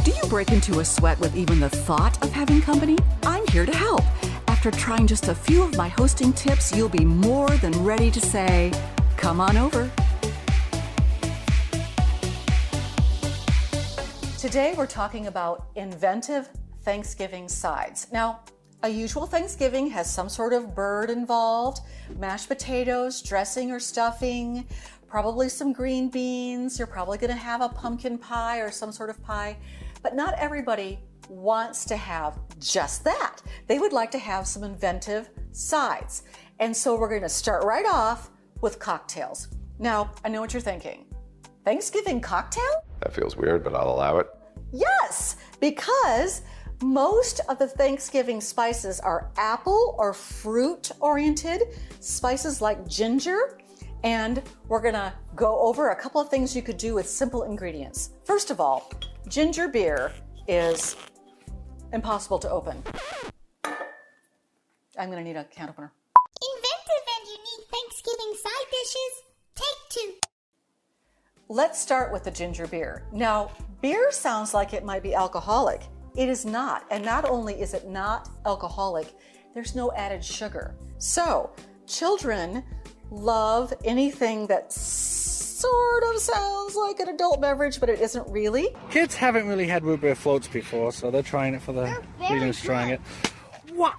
Do you break into a sweat with even the thought of having company? I'm here to help. After trying just a few of my hosting tips, you'll be more than ready to say, come on over. Today we're talking about inventive Thanksgiving sides. Now, a usual Thanksgiving has some sort of bird involved, mashed potatoes, dressing or stuffing, probably some green beans. You're probably going to have a pumpkin pie or some sort of pie, but not everybody wants to have just that. They would like to have some inventive sides. And so we're going to start right off with cocktails. Now, I know what you're thinking. Thanksgiving cocktail? That feels weird, but I'll allow it. Yes, because most of the Thanksgiving spices are apple or fruit oriented, spices like ginger, and we're gonna go over a couple of things you could do with simple ingredients. First of all, ginger beer is impossible to open. I'm gonna need a can opener. Inventive and unique Thanksgiving side dishes. Take 2. Let's start with the ginger beer. Now, beer sounds like it might be alcoholic. It is not. And not only is it not alcoholic, there's no added sugar. So, children love anything that sort of sounds like an adult beverage, but it isn't really. Kids haven't really had root beer floats before, so they're trying it for the Williams trying it. What?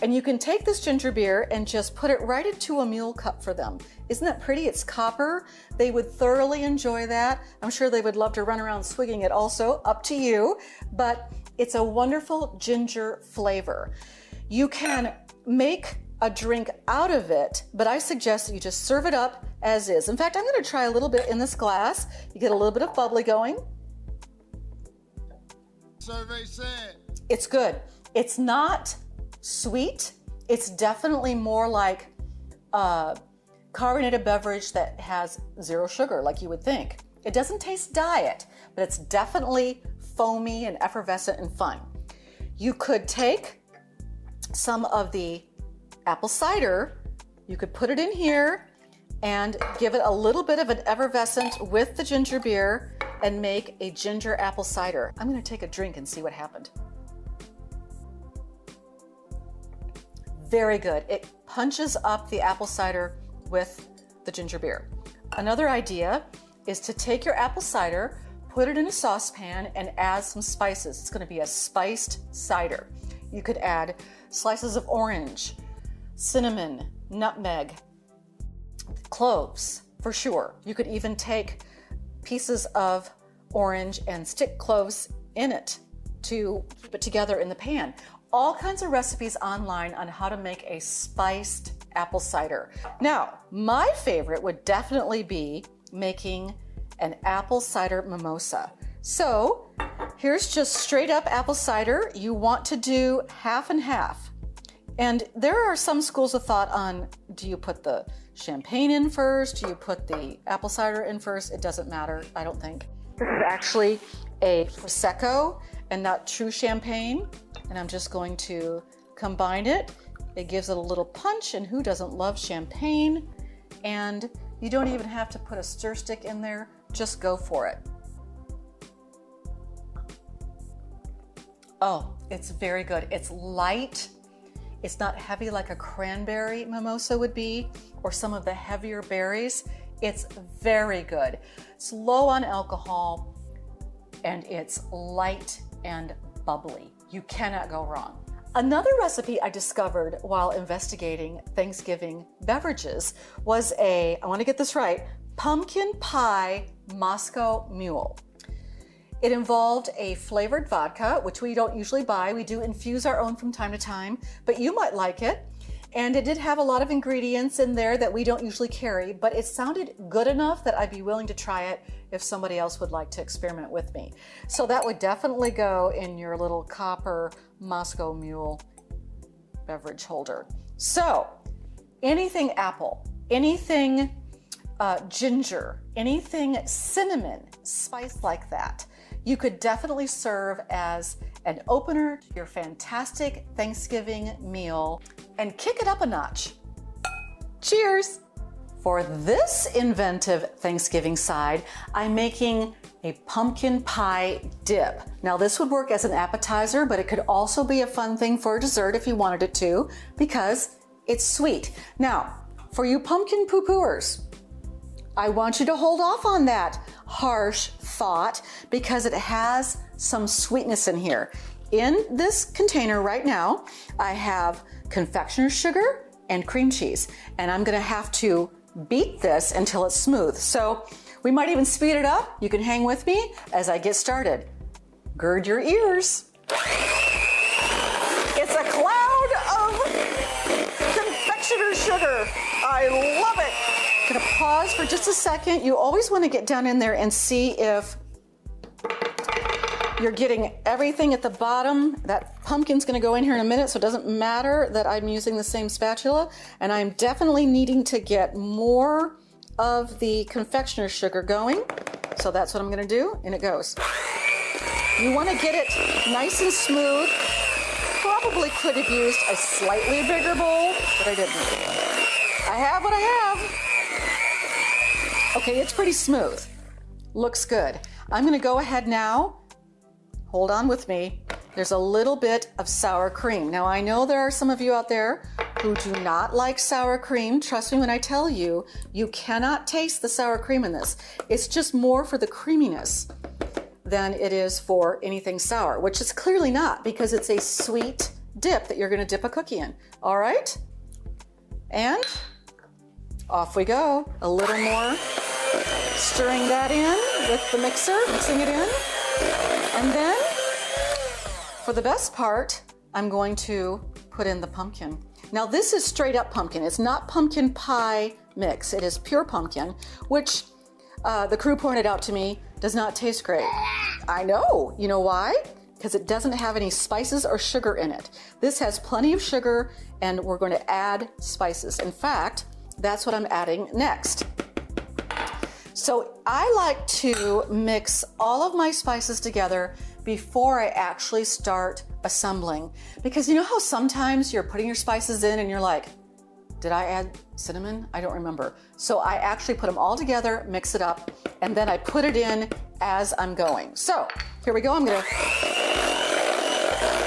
And you can take this ginger beer and just put it right into a mule cup for them. Isn't that pretty? It's copper. They would thoroughly enjoy that. I'm sure they would love to run around swigging it also, up to you. But it's a wonderful ginger flavor. You can make a drink out of it, but I suggest that you just serve it up as is. In fact, I'm going to try a little bit in this glass. You get a little bit of bubbly going. Survey said. It's good. It's not sweet. It's definitely more like a carbonated beverage that has 0 sugar, like you would think. It doesn't taste diet, but it's definitely foamy and effervescent and fun. You could take some of the apple cider, you could put it in here and give it a little bit of an effervescent with the ginger beer and make a ginger apple cider. I'm going to take a drink and see what happened. Very good. It punches up the apple cider with the ginger beer. Another idea is to take your apple cider, put it in a saucepan, and add some spices. It's going to be a spiced cider. You could add slices of orange, cinnamon, nutmeg, cloves, for sure. You could even take pieces of orange and stick cloves in it to keep it together in the pan. All kinds of recipes online on how to make a spiced apple cider. Now, my favorite would definitely be making an apple cider mimosa. So, here's just straight up apple cider. You want to do half and half. And there are some schools of thought on, do you put the champagne in first? Do you put the apple cider in first? It doesn't matter, I don't think. This is actually a Prosecco and not true champagne. And I'm just going to combine it. It gives it a little punch, and who doesn't love champagne? And you don't even have to put a stir stick in there, just go for it. Oh, it's very good. It's light. It's not heavy like a cranberry mimosa would be, or some of the heavier berries. It's very good. It's low on alcohol, and it's light and bubbly. You cannot go wrong. Another recipe I discovered while investigating Thanksgiving beverages was I want to get this right, pumpkin pie Moscow Mule. It involved a flavored vodka, which we don't usually buy. We do infuse our own from time to time, but you might like it. And it did have a lot of ingredients in there that we don't usually carry, but it sounded good enough that I'd be willing to try it if somebody else would like to experiment with me. So that would definitely go in your little copper Moscow Mule beverage holder. So anything apple, anything ginger, anything cinnamon, spice like that, you could definitely serve as an opener to your fantastic Thanksgiving meal and kick it up a notch. Cheers! For this inventive Thanksgiving side, I'm making a pumpkin pie dip. Now this would work as an appetizer, but it could also be a fun thing for dessert if you wanted it to, because it's sweet. Now, for you pumpkin poo-pooers, I want you to hold off on that harsh thought because it has some sweetness in here. In this container right now, I have confectioner's sugar and cream cheese, and I'm gonna have to beat this until it's smooth. So we might even speed it up. You can hang with me as I get started. Gird your ears. It's a cloud of confectioner's sugar. I love it. I'm gonna pause for just a second. You always wanna get down in there and see if you're getting everything at the bottom. That pumpkin's gonna go in here in a minute, so it doesn't matter that I'm using the same spatula. And I'm definitely needing to get more of the confectioner's sugar going. So that's what I'm gonna do, and it goes. You wanna get it nice and smooth. Probably could have used a slightly bigger bowl, but I didn't. I have what I have. Okay, it's pretty smooth. Looks good. I'm gonna go ahead now. Hold on with me. There's a little bit of sour cream. Now I know there are some of you out there who do not like sour cream. Trust me when I tell you, you cannot taste the sour cream in this. It's just more for the creaminess than it is for anything sour, which it's clearly not because it's a sweet dip that you're gonna dip a cookie in. All right? And off we go. A little more. Stirring that in with the mixer, mixing it in. And then, for the best part, I'm going to put in the pumpkin. Now this is straight up pumpkin. It's not pumpkin pie mix. It is pure pumpkin, which the crew pointed out to me does not taste great. I know. You know why? Because it doesn't have any spices or sugar in it. This has plenty of sugar, and we're going to add spices. In fact, that's what I'm adding next. So I like to mix all of my spices together before I actually start assembling. Because you know how sometimes you're putting your spices in and you're like, did I add cinnamon? I don't remember. So I actually put them all together, mix it up, and then I put it in as I'm going. So here we go. I'm gonna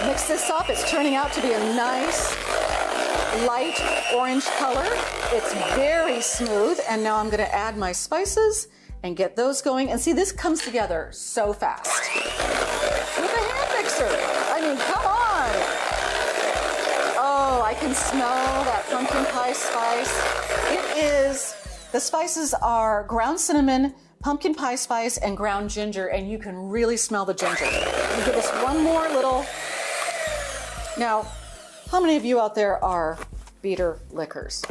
mix this up. It's turning out to be a nice light orange color. It's very smooth, and now I'm gonna add my spices and get those going. And see, this comes together so fast. With a hand mixer. I mean, come on. Oh, I can smell that pumpkin pie spice. It is, the spices are ground cinnamon, pumpkin pie spice, and ground ginger, and you can really smell the ginger. You give us one more little. Now, how many of you out there are beater lickers?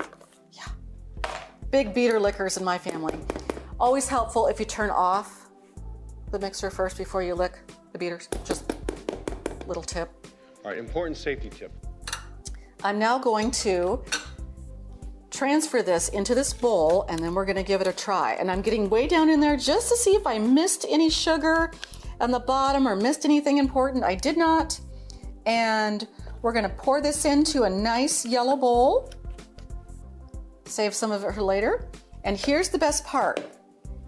Yeah. Big beater lickers in my family. Always helpful if you turn off the mixer first before you lick the beaters. Just a little tip. All right, important safety tip. I'm now going to transfer this into this bowl, and then we're gonna give it a try. And I'm getting way down in there just to see if I missed any sugar on the bottom or missed anything important. I did not. And we're gonna pour this into a nice yellow bowl. Save some of it for later. And here's the best part.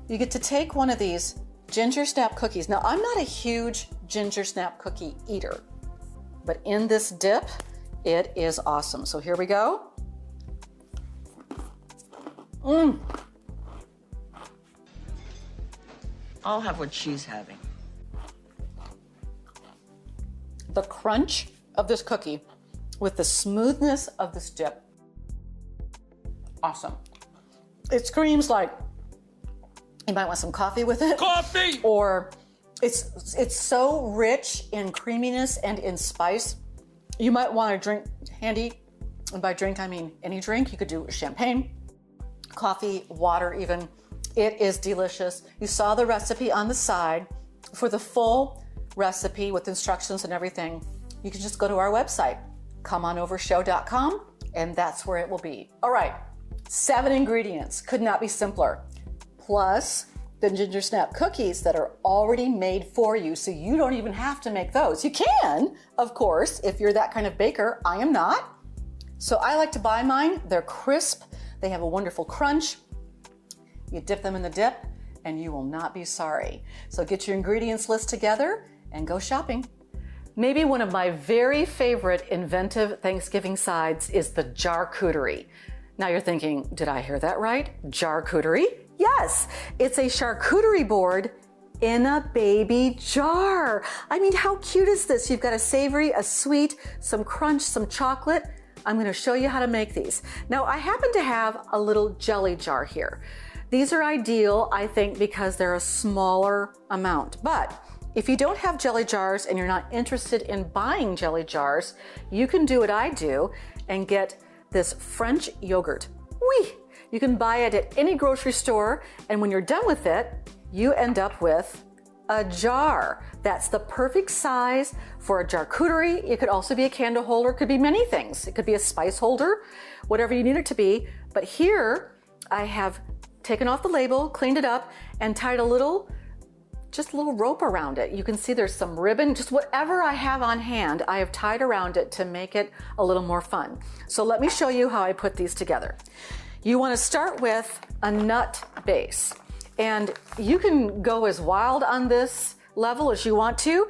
You get to take one of these ginger snap cookies. Now, I'm not a huge ginger snap cookie eater, but in this dip, it is awesome. So here we go. I'll have what she's having. The crunch of this cookie with the smoothness of this dip. Awesome. It screams like you might want some coffee with it. Coffee! Or it's so rich in creaminess and in spice. You might want a drink handy. And by drink, I mean any drink. You could do champagne, coffee, water even. It is delicious. You saw the recipe on the side. For the full recipe with instructions and everything, you can just go to our website, comeonovershow.com, and that's where it will be. All right, 7 ingredients, could not be simpler. Plus the ginger snap cookies that are already made for you, so you don't even have to make those. You can, of course, if you're that kind of baker. I am not. So I like to buy mine. They're crisp. They have a wonderful crunch. You dip them in the dip, and you will not be sorry. So get your ingredients list together and go shopping. Maybe one of my very favorite inventive Thanksgiving sides is the charcuterie. Now you're thinking, did I hear that right? Charcuterie? Yes, it's a charcuterie board in a baby jar. I mean, how cute is this? You've got a savory, a sweet, some crunch, some chocolate. I'm going to show you how to make these. Now, I happen to have a little jelly jar here. These are ideal, I think, because they're a smaller amount. But if you don't have jelly jars and you're not interested in buying jelly jars, you can do what I do and get this French yogurt. Whee! You can buy it at any grocery store, and when you're done with it, you end up with a jar. That's the perfect size for a charcuterie. It could also be a candle holder. It could be many things. It could be a spice holder, whatever you need it to be. But here I have taken off the label, cleaned it up, and tied just a little rope around it. You can see there's some ribbon, just whatever I have on hand, I have tied around it to make it a little more fun. So let me show you how I put these together. You want to start with a nut base. And you can go as wild on this level as you want to.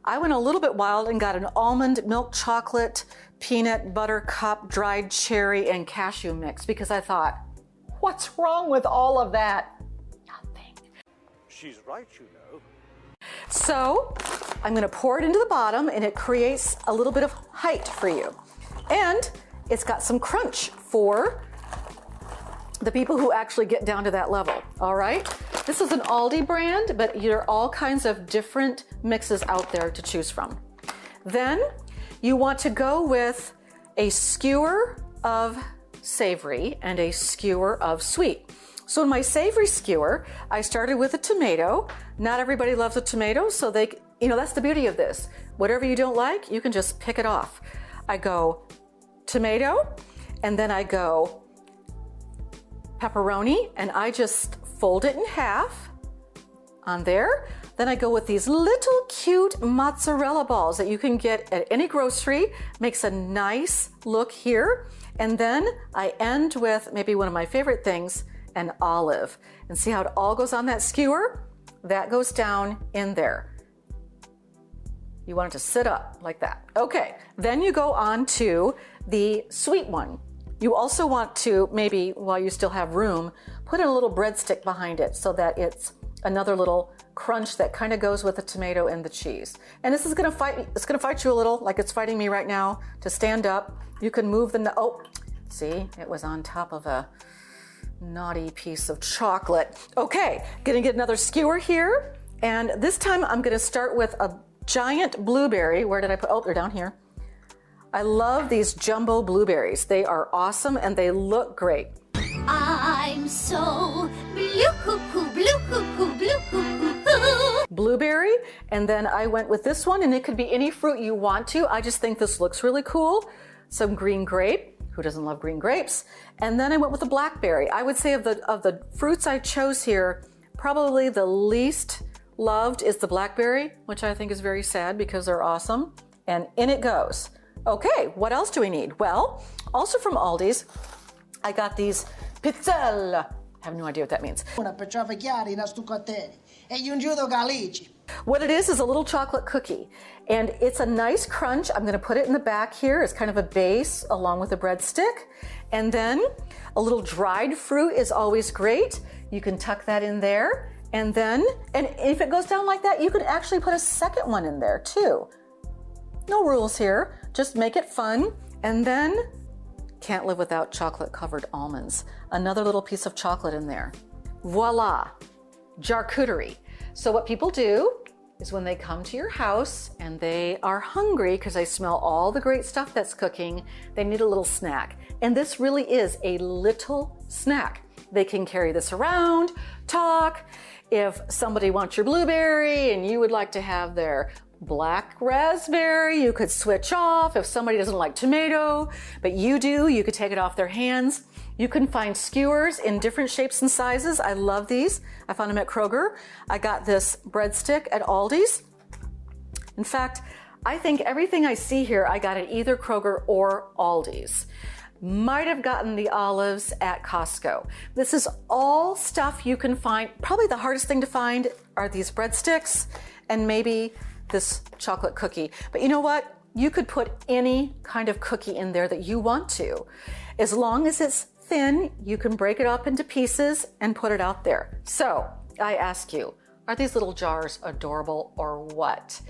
I went a little bit wild and got an almond, milk chocolate, peanut butter cup, dried cherry, and cashew mix because I thought, what's wrong with all of that? Nothing. She's right, you know. So I'm going to pour it into the bottom, and it creates a little bit of height for you. And it's got some crunch for the people who actually get down to that level, all right? This is an Aldi brand, but there are all kinds of different mixes out there to choose from. Then you want to go with a skewer of savory and a skewer of sweet. So in my savory skewer, I started with a tomato. Not everybody loves a tomato, so that's the beauty of this. Whatever you don't like, you can just pick it off. I go tomato, and then I go pepperoni, and I just fold it in half on there. Then I go with these little cute mozzarella balls that you can get at any grocery. Makes a nice look here. And then I end with maybe one of my favorite things, an olive. And see how it all goes on that skewer? That goes down in there. You want it to sit up like that. Okay, then you go on to the sweet one. You also want to, maybe while you still have room, put in a little breadstick behind it so that it's another little crunch that kind of goes with the tomato and the cheese. And this is gonna fight you a little, like it's fighting me right now, to stand up. You can move see, it was on top of a naughty piece of chocolate. Okay, gonna get another skewer here. And this time I'm gonna start with a giant blueberry. Where did I put, they're down here. I love these jumbo blueberries. They are awesome and they look great. I'm so blue cuckoo, blue cuckoo, blue cuckoo. Blueberry, and then I went with this one, and it could be any fruit you want to. I just think this looks really cool. Some green grape. Who doesn't love green grapes? And then I went with the blackberry. I would say of the fruits I chose here, probably the least loved is the blackberry, which I think is very sad because they're awesome. And in it goes. Okay, what else do we need? Well, also from Aldi's, I got these pizzelle. I have no idea what that means. What it is a little chocolate cookie, and it's a nice crunch. I'm gonna put it in the back here as kind of a base along with a breadstick. And then a little dried fruit is always great. You can tuck that in there. And if it goes down like that, you could actually put a second one in there too. No rules here, just make it fun. And then, can't live without chocolate covered almonds. Another little piece of chocolate in there. Voila, charcuterie. So what people do is when they come to your house and they are hungry because they smell all the great stuff that's cooking, they need a little snack. And this really is a little snack. They can carry this around, talk. If somebody wants your blueberry and you would like to have their black raspberry, you could switch off. If somebody doesn't like tomato, but you do, you could take it off their hands. You can find skewers in different shapes and sizes. I love these. I found them at Kroger. I got this breadstick at Aldi's. In fact, I think everything I see here, I got at either Kroger or Aldi's. Might have gotten the olives at Costco. This is all stuff you can find. Probably the hardest thing to find are these breadsticks and maybe this chocolate cookie. But you know what? You could put any kind of cookie in there that you want to. As long as it's thin, you can break it up into pieces and put it out there. So I ask you, are these little jars adorable or what?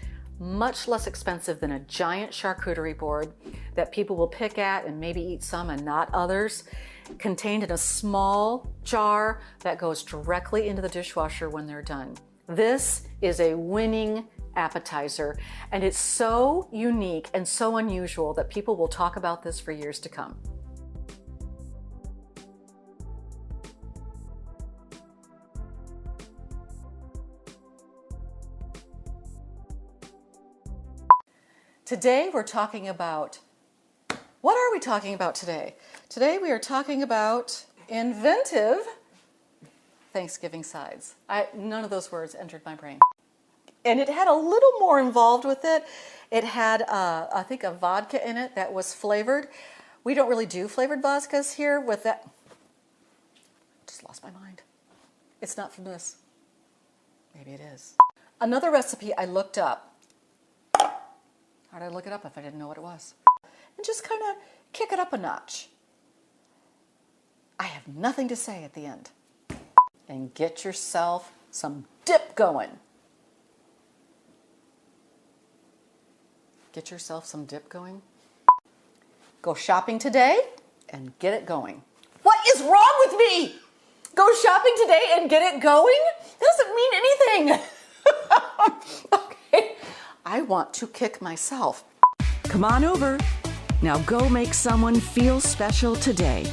Much less expensive than a giant charcuterie board that people will pick at and maybe eat some and not others, contained in a small jar that goes directly into the dishwasher when they're done. This is a winning appetizer, and it's so unique and so unusual that people will talk about this for years to come. Today we're talking about, what are we talking about today? Today we are talking about inventive Thanksgiving sides. None of those words entered my brain. And it had a little more involved with it. It had, I think, a vodka in it that was flavored. We don't really do flavored vodkas here with that. Just lost my mind. It's not from this. Maybe it is. Another recipe I looked up. How'd I look it up if I didn't know what it was? And just kind of kick it up a notch. I have nothing to say at the end. And get yourself some dip going. Get yourself some dip going. Go shopping today and get it going. What is wrong with me? Go shopping today and get it going? Doesn't mean anything. Okay. I want to kick myself. Come on over. Now go make someone feel special today.